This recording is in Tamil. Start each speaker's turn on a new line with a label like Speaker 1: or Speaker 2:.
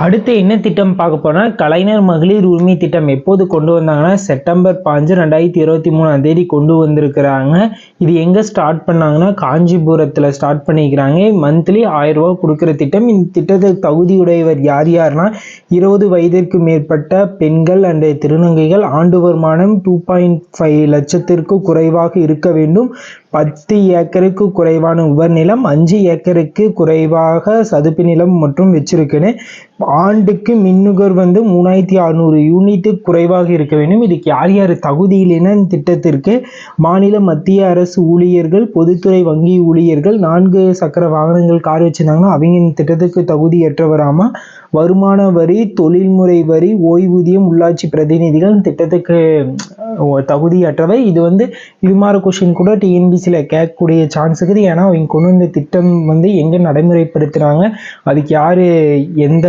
Speaker 1: அடுத்து என்ன திட்டம் பார்க்க போனால் கலைஞர் மகளிர் உரிமை திட்டம் எப்போது கொண்டு வந்தாங்கன்னா செப்டம்பர் 5 2023 கொண்டு வந்திருக்கிறாங்க. இது எங்கே ஸ்டார்ட் பண்ணாங்கன்னா காஞ்சிபுரத்தில் ஸ்டார்ட் பண்ணிக்கிறாங்க. மந்த்லி 1000 ரூபா கொடுக்குற திட்டம். இந்த திட்டத்துக்கு தகுதியுடையவர் யார் யாருன்னா 20 வயதிற்கு மேற்பட்ட பெண்கள் அண்ட் திருநங்கைகள். ஆண்டு வருமானம் 2.5 லட்சத்திற்கு குறைவாக இருக்க வேண்டும். 10 ஏக்கருக்கு குறைவான உபர்நிலம், 5 ஏக்கருக்கு குறைவாக சதுப்பு நிலம் மற்றும் வச்சிருக்கேன்னு. ஆண்டுக்கு மின்னுகர் 3600 யூனிட்டு குறைவாக இருக்க வேண்டும். இதுக்கு யார் யார் தகுதியில்னா திட்டத்திற்கு மாநில மத்திய அரசு ஊழியர்கள், பொதுத்துறை வங்கி ஊழியர்கள், 4 சக்கர வாகனங்கள் கார் வச்சிருந்தாங்கன்னா அவங்க இந்த திட்டத்துக்கு தகுதியற்றவராமா. வருமான வரி, தொழில்முறை வரி, ஓய்வூதியம், உள்ளாட்சி பிரதிநிதிகள் திட்டத்துக்கு தகுதியற்றவை. இது மாதிரி கொஸ்டின் கூட டிஎன்பிசியில் கேட்கக்கூடிய சான்ஸ் இருக்குது. ஏன்னா அவங்க கொண்டு வந்த திட்டம் எங்கே நடைமுறைப்படுத்துகிறாங்க, அதுக்கு யார் எந்த